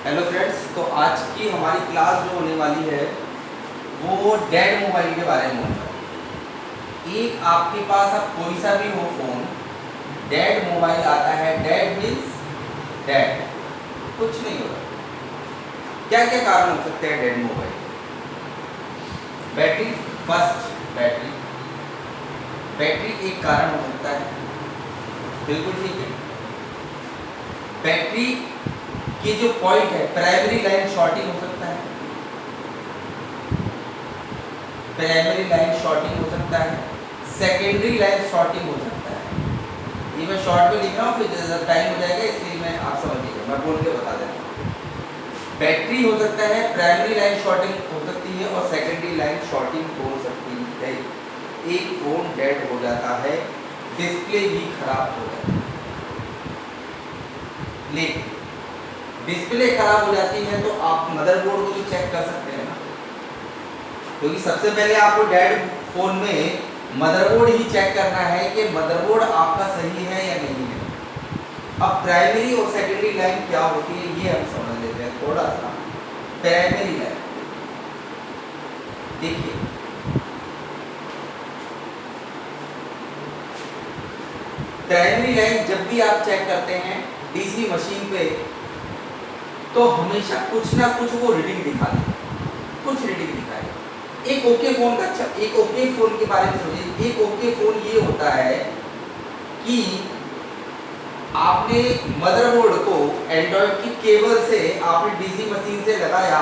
Hello friends, तो आज की हमारी क्लास जो होने वाली है वो डेड मोबाइल के बारे में होने वाली है। एक आपके पास अब कोई सा भी हो फोन, डेड मोबाइल आता है। डेड मीन्स डेड, कुछ नहीं होता। क्या क्या कारण हो सकते हैं dead mobile? Battery, first battery. Battery एक कारण हो सकता है, बिल्कुल ठीक है। बैटरी की जो पॉइंट है, प्राइमरी लाइन शॉर्टिंग हो सकता है। प्राइमरी लाइन शॉर्टिंग हो सकता है, सेकेंडरी लाइन शॉर्टिंग हो सकता है। ये मैं शॉर्ट में लिख रहा हूँ, फिर टाइम हो जाएगा इसलिए मैं आप समझिएगा, मैं बोल के बता देता हूँ। बैटरी हो सकता है, प्राइमरी लाइन शॉर्टिंग हो सकती है और सेकेंडरी लाइन शॉर्टिंग हो सकती है। एक फोन डेड हो जाता है, डिस्प्ले भी खराब हो जाता है। लेकिन डिस्प्ले खराब हो जाती है तो आप मदरबोर्ड को भी चेक कर सकते हैं ना, क्योंकि सबसे पहले आपको डेड फोन में मदरबोर्ड ही चेक करना है कि मदरबोर्ड आपका सही है या नहीं है। अब प्राइमरी और सेकेंडरी लाइन क्या होती है ये हम समझ लेते हैं थोड़ा सा। प्राइमरी लाइन देखिए, प्राइमरी लाइन जब भी आप चेक करते हैं डीसी मशीन पे तो हमेशा कुछ ना कुछ वो रीडिंग दिखा देगा, कुछ रीडिंग दिखाएगा। एक ओके फोन का, अच्छा एक ओके फोन के बारे में सोचिए। एक ओके फोन ये होता है कि आपने मदरबोर्ड को एंड्रॉइड की केबल से आपने डीसी मशीन से लगाया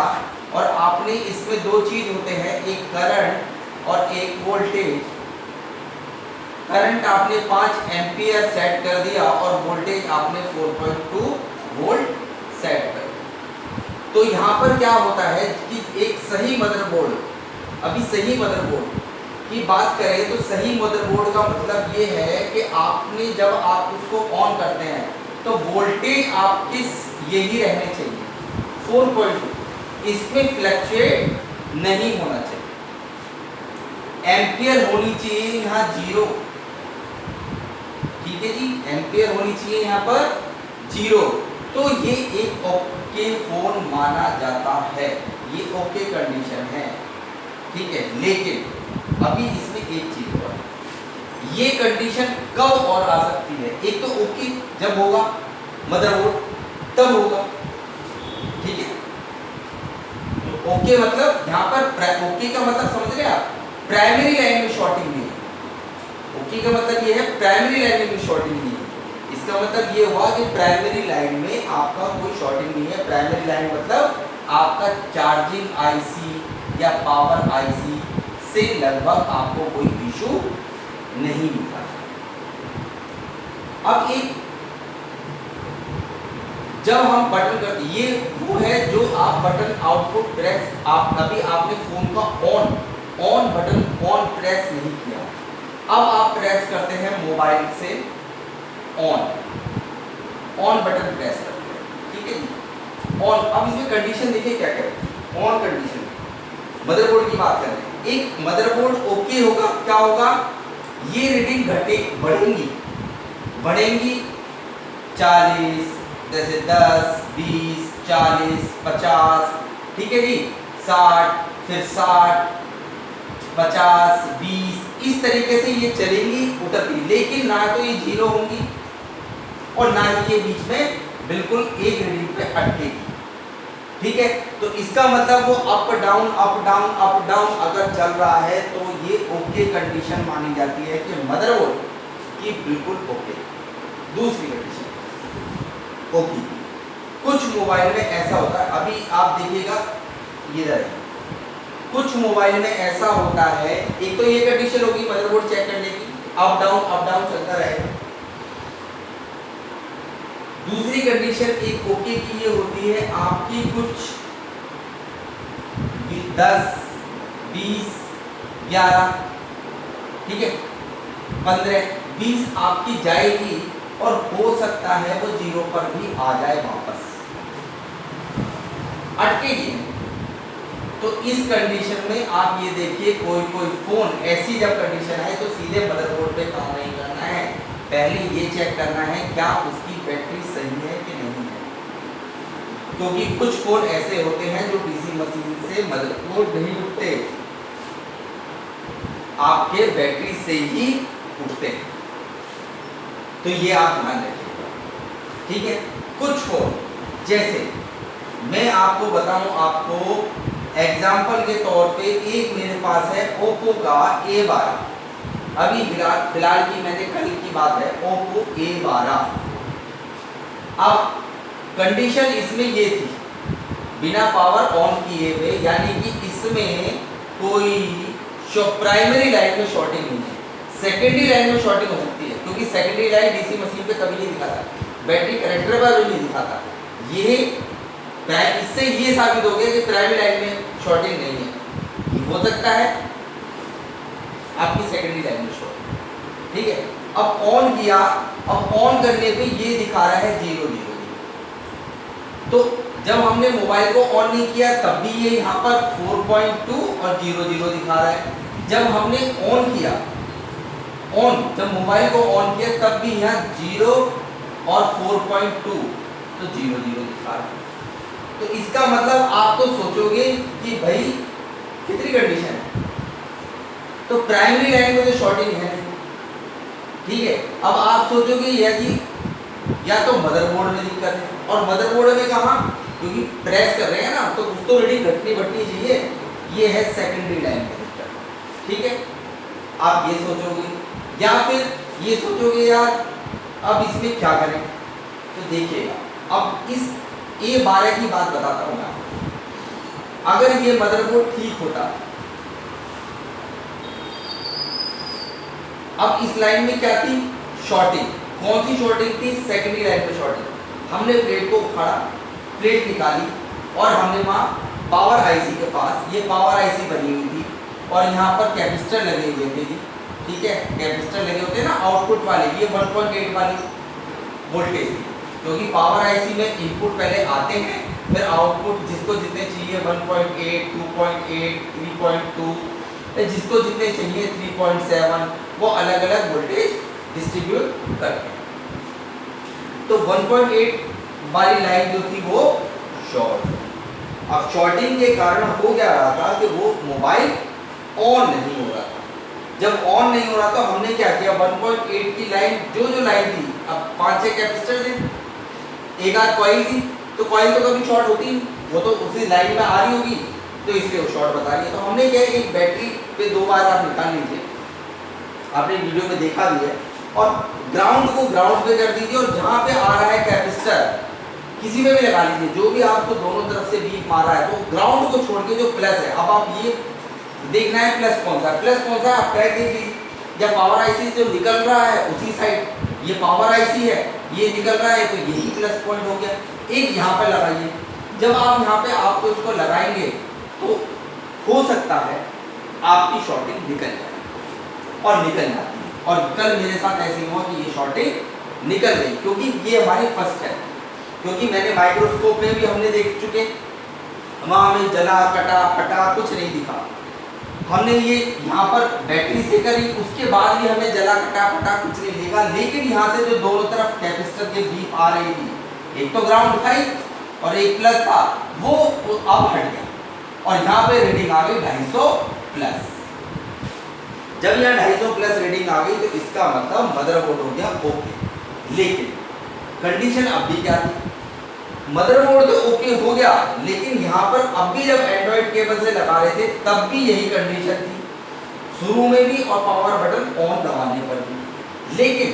और आपने इसमें दो चीज होते हैं, एक करंट और एक वोल्टेज। करंट आपने 5 एम्पियर सेट कर दिया और वोल्टेज आपने 4.2 वोल्ट सेट कर दिया। तो यहाँ पर क्या होता है कि एक सही मदरबोर्ड, अभी सही मदरबोर्ड की बात करें तो सही मदरबोर्ड का मतलब ये है कि आपने जब आप उसको ऑन करते हैं तो वोल्टेज आपकी यही रहने चाहिए 4.2, इसमें फ्लक्चुएट नहीं होना चाहिए। एम्पियर होनी चाहिए यहाँ 0, ठीक है जी, एम्पियर होनी चाहिए यहाँ पर 0। तो ये एक ओके फोन माना जाता है, ये ओके कंडीशन है, ठीक है। लेकिन अभी इसमें एक चीज और, ये कंडीशन कब और आ सकती है? एक तो ओके जब होगा मदरबोर्ड तब होगा, ठीक है। तो ओके मतलब यहाँ पर ओके का मतलब समझ रहे आप, प्राइमरी लाइन में शॉर्टिंग नहीं है। ओके का मतलब ये है प्राइमरी लाइन में शॉर्टिंग नहीं है। इसका मतलब ये हुआ कि प्राइमरी लाइन में आपका कोई शॉर्टिंग नहीं है। प्राइमरी लाइन मतलब आपका चार्जिंग आईसी या पावर आईसी से लगभग आपको कोई इशू नहीं मिलता। अब एक जब हम बटन करते, ये वो है जो आप बटन आउटपुट प्रेस, आप अभी आपने फोन का ऑन बटन प्रेस नहीं किया, अब आप प्रेस करते हैं मोबाइल से ऑन बटन प्रेस करते हैं, ठीक है जी, ऑन। अब इसमें कंडीशन देखिए क्या क्या ऑन कंडीशन, मदरबोर्ड की बात करें, एक मदरबोर्ड ओके होगा, क्या होगा, ये रीडिंग बढ़ेंगी 40, जैसे 10, 20, 40, 50, ठीक है जी, 60, फिर 60, 50, 20, इस तरीके से ये चलेंगी उतरती, लेकिन ना तो ये 0 होंगी और ना ही ये बीच में बिल्कुल एक रीडिंग पे अटकेगी, ठीक है। तो इसका मतलब वो अप डाउन अगर चल रहा है तो ये ओके कंडीशन मानी जाती है कि मदरबोर्ड की बिल्कुल ओके। दूसरी कंडीशन ओके, कुछ मोबाइल में ऐसा होता है, अभी आप देखिएगा ये कुछ मोबाइल में ऐसा होता है, एक तो ये कंडीशन होगी मदरबोर्ड चेक करने की, अप डाउन चलता रहेगा। दूसरी कंडीशन एक ओके की ये होती है, आपकी कुछ 10, 20, 11, ठीक है, 15, 20 आपकी जाएगी और हो सकता है वो 0 पर भी आ जाए वापस, अटकेगी। तो इस कंडीशन में आप ये देखिए, कोई फोन ऐसी जब कंडीशन है तो सीधे मदरबोर्ड पे काम नहीं करना है, पहले ये चेक करना है क्या उसकी बैटरी सही है कि नहीं है। क्योंकि कुछ फोन ऐसे होते हैं जो डीसी मशीन से मदरबोर्ड नहीं उठते, आपके बैटरी से ही उठते हैं। तो ये आप ध्यान रखिएगा, ठीक है। कुछ फोन जैसे मैं आपको बताऊं, आपको एग्जाम्पल के तौर पे एक मेरे पास है ओप्पो का A12, अभी फिलहाल की मैंने कल की बात है, ओप्पो A12। अब कंडीशन इसमें ये थी, बिना पावर ऑन किए हुए, यानी कि इसमें कोई प्राइमरी लाइन में शॉर्टिंग नहीं है, सेकेंडरी लाइन में शॉर्टिंग हो सकती है, क्योंकि सेकेंडरी लाइन डीसी मशीन पे कभी नहीं दिखाता, बैटरी कनेक्टर पर भी नहीं दिखाता। ये इससे ये साबित हो गया कि प्राइमरी लाइन में शॉर्टिंग नहीं है, हो सकता है आपकी सेकेंडरी लाइन में शॉर्टिंग, ठीक है। अब ऑन किया, अब ऑन करने पे ये दिखा रहा है 0 0 0। तो जब हमने मोबाइल को ऑन नहीं किया तब भी ये यहाँ पर 4.2 और 0 0 दिखा रहा है। जब हमने ऑन किया, जब मोबाइल को ऑन किया तब भी यहाँ 0 और 4.2, तो 0 0 दिखा रहा है। तो इसका मतलब आप तो सोचोगे कि भाई कितनी कंडीशन है, तो प्राइमरी लाइन में तो शॉर्टिंग है नहीं, ठीक है। अब आप सोचोगे या तो मदरबोर्ड में दिक्कत है, और मदरबोर्ड में कहाँ, क्योंकि प्रेस कर रहे हैं ना, तो कुछ तो रीडिंग घटनी चाहिए, ये है सेकेंडरी लाइन में दिक्कत, ठीक है। आप ये सोचोगे, या फिर ये सोचोगे यार अब इसमें क्या करें। तो देखिएगा, अब इस A12 की बात बताता हूँ मैं। अगर ये मदरबोर्ड ठीक होता, अब इस लाइन में क्या थी, शॉर्टिंग। कौन सी शॉर्टिंग थी, सेकेंडरी लाइन पे शॉर्टिंग। हमने प्लेट को उखाड़ा, प्लेट निकाली, और हमने वहाँ पावर आईसी के पास, ये पावर आईसी बनी हुई थी, और यहाँ पर कैपेसिटर लगे हुए थे, ठीक है। कैपेसिटर लगे होते हैं ना आउटपुट वाले, ये 1.8 वाली वोल्टेज थी, क्योंकि पावर आईसी में इनपुट पहले आते हैं, फिर आउटपुट जिसको जितने चाहिए 1.8, 2.8, 3.2, जिसको जितने चाहिए 3.7, वो अलग अलग वोल्टेज डिस्ट्रीब्यूट करते हैं। तो 1.8 वाली लाइन जो थी वो शॉर्ट। अब शॉर्टिंग के कारण हो क्या रहा था कि वो मोबाइल ऑन नहीं हो रहा था। जब ऑन नहीं हो रहा तो हमने क्या किया, 1.8 की लाइन जो लाइन थी, अब 5-6 कैपेसिटर थे, एक आध कॉइल थी, तो कॉइल तो कभी शॉर्ट होती नहीं, वो तो उसी लाइन में आ रही होगी, तो इसलिए वो शॉर्ट बता रही है। तो हमने क्या, एक बैटरी पे 2 बार आप निकाल लीजिए, आपने वीडियो में देखा भी है, और ग्राउंड को ग्राउंड पे कर दीजिए, और जहाँ पे आ रहा है कैपेसिटर किसी में भी लगा लीजिए, जो भी आपको दोनों तरफ से बीप मार रहा है, तो ग्राउंड को छोड़ के जो प्लस है, अब आप ये देखना है प्लस कौन सा आप ट्रैक कीजिए, या पावर आईसी जो निकल रहा है उसी साइड, ये पावर आईसी है, ये निकल रहा है, तो यही प्लस पॉइंट हो गया। एक यहाँ पे लगाइए, जब आप यहाँ पे आपको इसको लगाएंगे तो हो सकता है आपकी शॉर्टिंग निकल जाए, और निकल जाती है। और कल मेरे साथ ऐसे हुआ कि ये शॉर्टिंग निकल गई, क्योंकि ये हमारी फर्स्ट है, क्योंकि मैंने माइक्रोस्कोप में भी हमने देख चुके, वहाँ हमें जला कटा फटा कुछ नहीं दिखा। हमने ये यहाँ पर बैटरी से करी, उसके बाद भी हमें जला कटा फटा कुछ नहीं दिखा, लेकिन यहाँ से जो दोनों तरफ कैपेसिटर के बीप आ रही थी, एक तो ग्राउंड था और एक प्लस था, वो अब हट गया, और यहाँ पे रीडिंग आ गई 250 प्लस। जब यहाँ 250 प्लस रीडिंग आ गई तो इसका मतलब मदरबोर्ड हो गया ओके। लेकिन कंडीशन अब भी क्या थी, मदरबोर्ड तो ओके हो गया, लेकिन यहाँ पर अब भी जब एंड्रॉइड केबल से लगा रहे थे तब भी यही कंडीशन थी, शुरू में भी और पावर बटन ऑन दबाने पर भी। लेकिन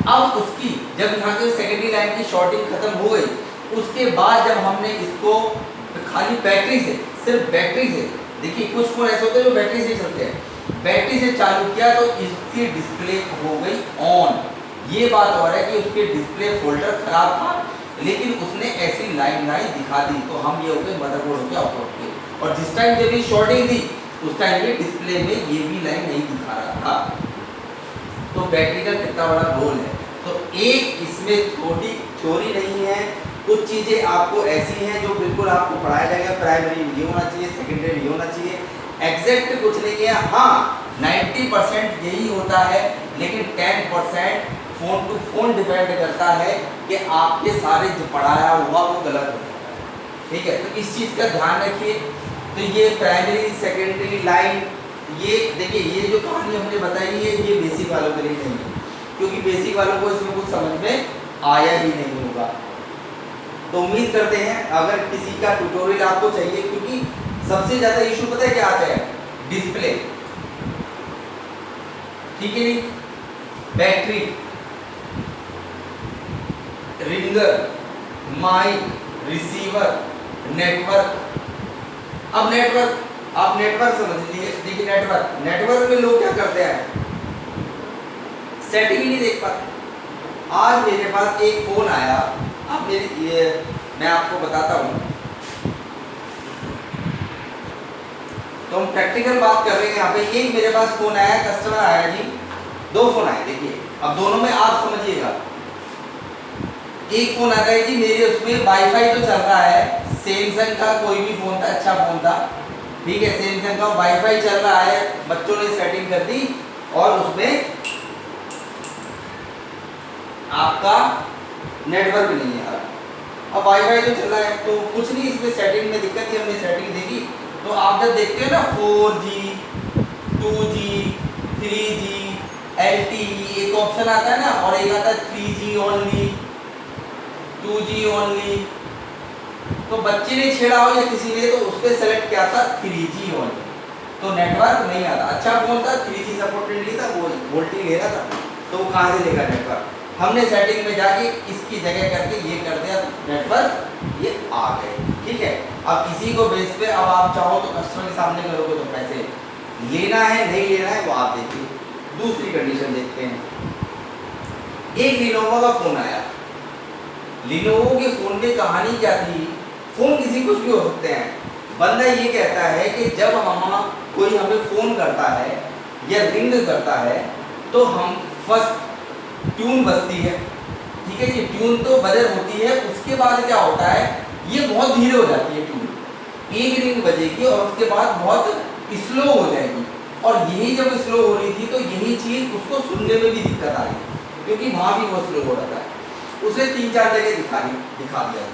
अब उसकी जब यहाँ के सेकेंडरी लाइन की शॉर्टिंग खत्म हो गई, उसके बाद जब हमने इसको खाली बैटरी से, सिर्फ बैटरी से, देखिए कुछ फोन ऐसे होते हैं जो बैटरी से चलते हैं, बैटरी से चालू किया तो इसकी डिस्प्ले हो गई ऑन। ये बात हो रहा है कि उसके डिस्प्ले फोल्डर खराब था, लेकिन उसने ऐसी लाइन दिखा दी, तो हम ये हो गए मदरबोर्ड हो गया आउट के। और जिस टाइम जब ये शॉर्टिंग थी उस टाइम ये डिस्प्ले में ये भी लाइन नहीं दिखा रहा था। तो बैटरी का कितना बड़ा रोल है। तो एक इसमें छोटी चोरी नहीं है, कुछ चीज़ें आपको ऐसी हैं जो बिल्कुल आपको पढ़ाया जाएगा, प्राइमरी नहीं होना चाहिए, सेकेंडरी नहीं होना चाहिए, एग्जैक्ट कुछ नहीं है। हाँ 90% यही होता है, लेकिन 10% फोन टू फोन डिपेंड करता है कि आपके सारे जो पढ़ाया हुआ वो गलत हो जाता है। ठीक है, तो इस चीज का ध्यान रखिए। तो ये प्राइमरी सेकेंडरी लाइन, ये देखिए ये जो कहानी हमने बताई है ये बेसिक वालों के लिए नहीं है, क्योंकि बेसिक वालों को इसमें कुछ समझ में आया ही नहीं होगा। तो उम्मीद करते हैं अगर किसी का ट्यूटोरियल आपको चाहिए, क्योंकि सबसे ज्यादा इशू पता है क्या आता है, डिस्प्ले, ठीक है नहीं, battery, ringer, mic, receiver, network. अब नेटवर्क, आप नेटवर्क समझ लीजिए, देखिए नेटवर्क में लोग क्या करते हैं, सेटिंग ही नहीं देख पाते। आज मेरे पास एक फोन आया, अब मैं आपको बताता हूँ, तो हम प्रैक्टिकल बात कर रहे हैं यहाँ पे। एक मेरे पास फोन आया, कस्टमर आया जी, दो फोन आए, देखिए अब दोनों में आप समझिएगा। एक फोन आ गया जी मेरे, उसमें वाईफाई तो चल रहा है, सैमसंग का कोई भी फोन था, अच्छा फोन था, ठीक है, सैमसंग का वाईफाई चल रहा है, बच्चों ने सेटिंग कर दी और उसमें आपका नेटवर्क नहीं है। अब वाईफाई तो चल रहा है तो कुछ नहीं, इसमें सेटिंग में दिक्कत थी, हमने सेटिंग देखी। तो आप जब देखते हो ना 4G 2G 3G LTE, एक ऑप्शन आता है ना, और एक आता है 3G ओनली, 2G ओनली, तो बच्चे ने छेड़ा हो या किसी ने, तो उस पर सेलेक्ट किया था 3G ओनली, तो नेटवर्क नहीं आता। अच्छा फोन था, 3G सपोर्टेड नहीं था, वो वोल्टी ले रहा था, तो वो कहाँ से लेगा नेटवर्क। हमने सेटिंग में जाके इसकी जगह करके ये कर दिया, नेटवर्क ये आ गए, ठीक है। अब इसी को बेस पे अब आप चाहो तो कस्टमर के सामने करोगे तो पैसे लेना है नहीं लेना है वो आप देखिए। दूसरी कंडीशन देखते हैं, एक लिनोवो का फोन आया। लिनोवो के फोन में कहानी क्या थी, फोन किसी कुछ भी हो सकते हैं। बंदा ये कहता है कि जब हम कोई हमें फोन करता है या रिंग करता है तो हम फर्स्ट ट्यून बजती है, ठीक है जी, ट्यून तो बजर होती है, उसके बाद क्या होता है ये बहुत धीरे हो जाती है ट्यून, एक रिंग बजेगी और उसके बाद बहुत स्लो हो जाएगी। और यही जब स्लो हो रही थी तो यही चीज उसको सुनने में भी दिक्कत आई, क्योंकि वहां भी बहुत स्लो हो रहा था। उसे 3-4 जगह दिखा दिया।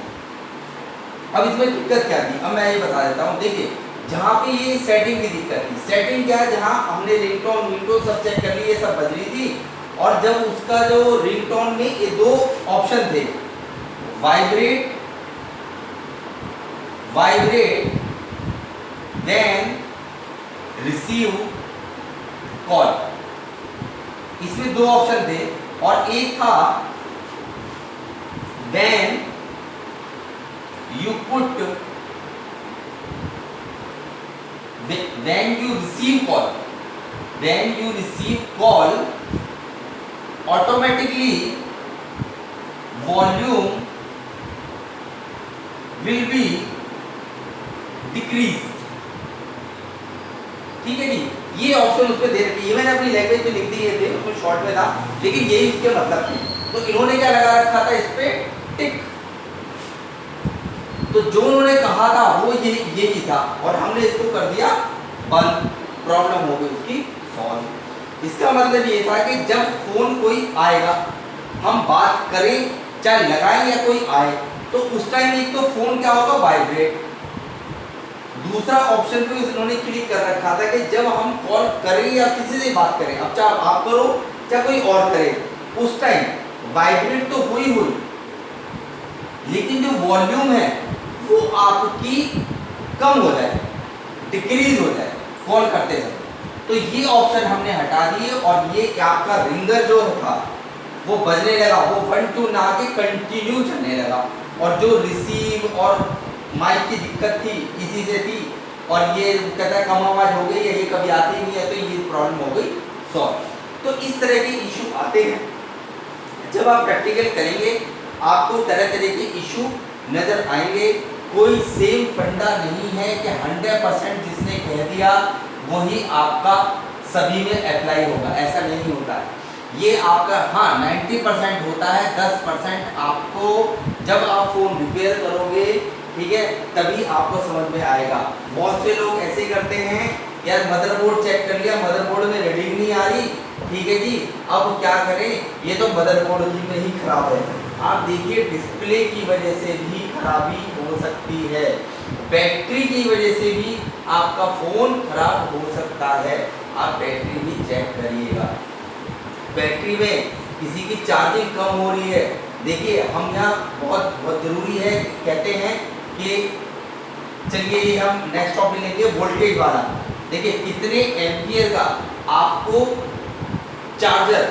अब इसमें दिक्कत क्या थी, अब मैं ये बता देता हूँ। देखिए जहाँ पे ये सेटिंग की दिक्कत थी, सेटिंग क्या है, जहाँ हमने रिंगटोन सब चेक कर ली, ये सब बज रही थी, और जब उसका जो रिंगटोन में ये दो ऑप्शन थे, वाइब्रेट देन रिसीव कॉल, इसमें दो ऑप्शन थे, और एक था when you put when you receive call automatically volume will be decreased, ठीक है जी। ये ऑप्शन उसमें दे रखी है, मैंने अपनी लैंग्वेज में लिख दिए थे, उसमें शॉर्ट में था, लेकिन यही इसके मतलब थे। तो इन्होंने क्या लगा रखा था इस पे, टिक। तो जो उन्होंने कहा था वो यही था, और हमने इसको कर दिया बंद, प्रॉब्लम हो गई उसकी सॉल्व। इसका मतलब ये था कि जब फोन कोई आएगा, हम बात करें चाहे लगाएं या कोई आए, तो उस टाइम एक तो फोन क्या होगा, वाइब्रेट। दूसरा ऑप्शन पे उन्होंने क्लिक कर रखा था कि जब हम कॉल करें या किसी से बात करें, अब चाहे आप करो चाहे कोई और करे, उस टाइम वाइब्रेट तो हुई, लेकिन जो वॉल्यूम है वो आपकी कम हो जाए, डिक्रीज हो जाए कॉल करते समय। तो ये ऑप्शन हमने हटा दिए, और ये आपका रिंगर जो था वो बजने लगा, वो 1-2 ना के कंटिन्यू चलने लगा। और जो रिसीव और माइक की दिक्कत थी इसी से थी, और ये कहता है कम आवाज हो गई है, ये कभी आती नहीं है, तो ये प्रॉब्लम हो गई सॉल्व। तो इस तरह के इशू आते हैं, जब आप प्रैक्टिकल करेंगे आपको तरह तरह के इशू नजर आएंगे। कोई सेम फंडा नहीं है कि 100% जिसने कह दिया वही आपका सभी में अप्लाई होगा, ऐसा नहीं होता है। ये आपका 90% होता है, 10% आपको जब आप फोन रिपेयर करोगे, ठीक है, तभी आपको समझ में आएगा। बहुत से लोग ऐसे करते हैं, यार मदरबोर्ड चेक कर लिया, मदरबोर्ड में रीडिंग नहीं आ रही, ठीक है जी, अब क्या करें, ये तो मदरबोर्ड में ही खराब है। आप देखिए डिस्प्ले की वजह से भी खराबी हो हो सकती है, बैटरी की वजह से भी आपका फ़ोन खराब हो सकता है। आप बैटरी भी चेक करिएगा। बैटरी में किसी की चार्जिंग कम हो रही है, देखिए हम यहाँ बहुत बहुत ज़रूरी है, कहते हैं कि चलिए ये हम नेक्स्ट टॉपिक लेंगे वोल्टेज वाला। देखिए कितने एम्पियर का आपको चार्जर,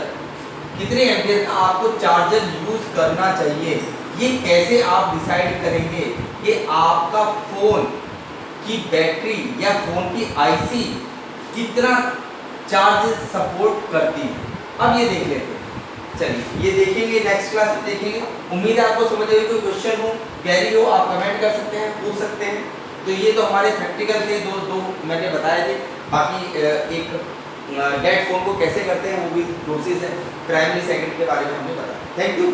कितने एम्पियर का आपको चार्जर यूज करना चाहिए, ये कैसे आप डिसाइड करेंगे कि आपका फोन की बैटरी या फोन की आईसी कितना चार्ज सपोर्ट करती है। अब ये देख लेते हैं, चलिए ये देखेंगे, नेक्स्ट क्लास में देखेंगे। उम्मीद है आपको समझ आई। कोई क्वेश्चन हो, क्वेरी हो, आप कमेंट कर सकते हैं, पूछ सकते हैं। तो ये तो हमारे प्रैक्टिकल थे, दो मैंने बताए थे। बाकी एक डेड फोन को कैसे करते हैं वो भी प्रोसेस है, प्राइमरी सेकंड के बारे में हमने बताया। Thank you.